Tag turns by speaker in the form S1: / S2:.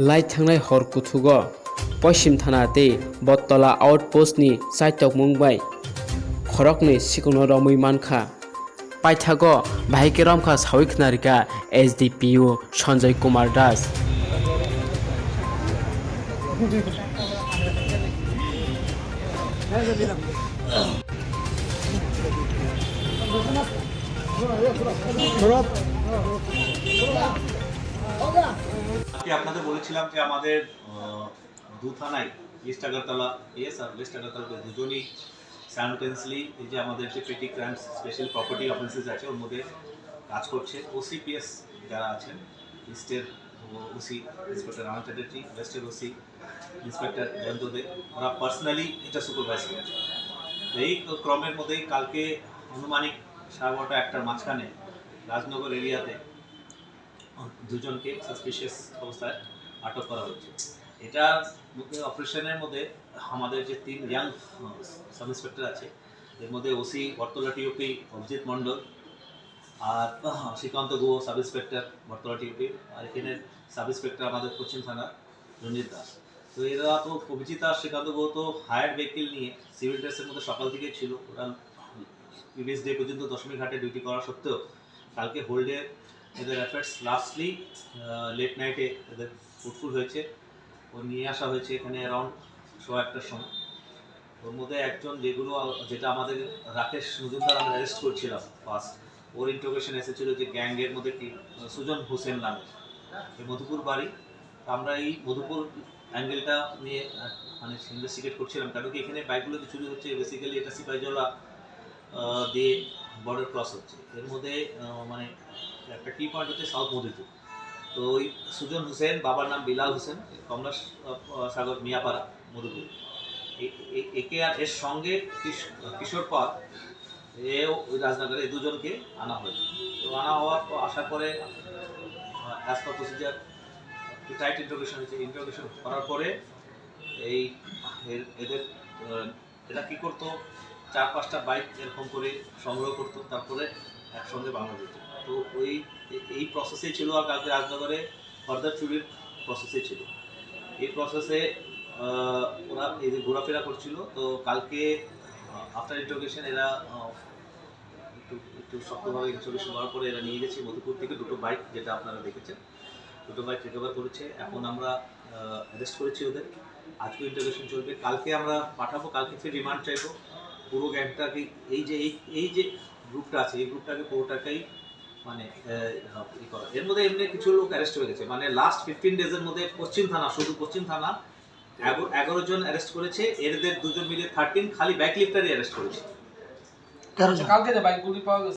S1: Light थांनाय हर कुथुगो पश्चिम थाना ते बत्तला आउटपोस्टनि साइटक मुंबाई खरकनि सिकुनो रमै मानखा पाइथागो भाइके रमखा सावि खनारिका एसडीपीओ सञ्जय कुमार दास
S2: আপনাদের বলেছিলাম যে আমাদের দু থানায় ইস্ট আগরতলা এস আর ওয়েস্ট আগরতলা দুজনই সাইমultaneously এই যে আমাদের যে পেটি ক্রাইমস স্পেশাল প্রপার্টি অফেন্সেস আছে ওর মধ্যে কাজ করছে ওসিপিএস যারা আছেন ইস্টের ওসি ইন্সপেক্টর রানা চ্যাটার্জি ওয়েস্টের ওসি ইন্সপেক্টর জয়ন্ত দে ওরা পার্সোনালি এটা সুপারভাইজ করছে। এই ক্রমের মধ্যেই কালকে আনুমানিক 12:30 একটার মাঝখানে রাজনগর এরিয়াতে দুজনকে সাসপিশিয়াস অবস্থায় আটক করা হয়েছে। এটা অপারেশনের মধ্যে আমাদের যে 3 ইয়াং সাব ইন্সপেক্টর আছে এর মধ্যে ওসি বর্তলা টিওপি অভিজিৎ মণ্ডল আর Srikanta Guha sub inspector Bartala TOP আর এখানে সাব ইন্সপেক্টর আমাদের পশ্চিম থানা রঞ্জিত দাস। তো এরা তো অভিজিৎ আর শ্রীকান্ত গুহ তো হায়ার ভেহিকেল নিয়ে সিভিল ড্রেসের মধ্যে সকাল থেকে ছিল। ওরা প্রিভিয়াস ডে পর্যন্ত দশমী ঘাটে ডিউটি করা সত্ত্বেও কালকে হোল্ডে এদের এফার্টস লাস্টলি লেট নাইটে এদের ফ্রুটফুল হয়েছে। ও নিয়ে আসা হয়েছে এখানে অ্যারাউন্ড 1:15টার সময়। ওর মধ্যে একজন যেটা আমাদের রাকেশ মজুমদার আমরা অ্যারেস্ট করছিলাম ফার্স্ট, ওর ইন্টারোগেশন এসেছিল যে গ্যাংয়ের মধ্যে কি সুজন হোসেন নামে এই মধুপুর বাড়ি। আমরা এই মধুপুর অ্যাঙ্গেলটা নিয়ে মানে ইনভেস্টিগেট করছিলাম, কারণ কি এখানে বাইকগুলো যে চুরি হচ্ছে বেসিক্যালি এটা সিপাহীজলা দিয়ে বর্ডার ক্রস হচ্ছে। এর মধ্যে মানে একটা কি পয়েন্ট হচ্ছে সাউথ মধুপুর। তো ওই সুজন হোসেন বাবার নাম বিলাল হোসেন, কমলা সাগর মিয়াপাড়া মধুপুর। একে আর এর সঙ্গে কিশোর পাল ওই রাজনগরে এই দুজনকে আনা হয়েছে। তো আসার পরে as per procedure tight interrogation হয়েছে। ইন্টারোগেশন করার পরে এদের এরা কী করতো 4-5টা বাইক এরকম করে সংগ্রহ করতো, তারপরে একসঙ্গে বাংলাদেশ। তো এই প্রসেসেই ছিল। আর কালকে রাজনগরে ফার্দার চুরির প্রসেসেই ছিল। এই প্রসেসে ওরা এই যে ঘোরাফেরা করছিল। তো কালকে আফটার ইন্টারোগেশন এরা একটু শক্তভাবে ইন্টারোগেশন করার পরে এরা নিয়ে গেছে মধুপুর থেকে 2টো বাইক, যেটা আপনারা দেখেছেন 2টো বাইক রিকভার করেছে। এখন আমরা অ্যারেস্ট করেছি ওদের। আজকে ইন্টারোগেশন চলবে, কালকে আমরা পাঠাবো, কালকে ফির রিমান্ড চাইবো। পুরো গ্যাংটাকে এই যে গ্রুপটা আছে এই গ্রুপটাকে পুরোটাকেই মানে ই করা। এর মধ্যে এমনি কিছু লোক অ্যারেস্ট হয়ে গেছে, মানে লাস্ট 15 ডেজের মধ্যে পশ্চিম থানা, শুধু পশ্চিম থানা 11 জন অ্যারেস্ট করেছে। এদের দুজন মিলে 13, খালি বাইক লিফটারই অ্যারেস্ট করেছে।
S3: কালকে যে বাইকগুলি পাওয়া গেছে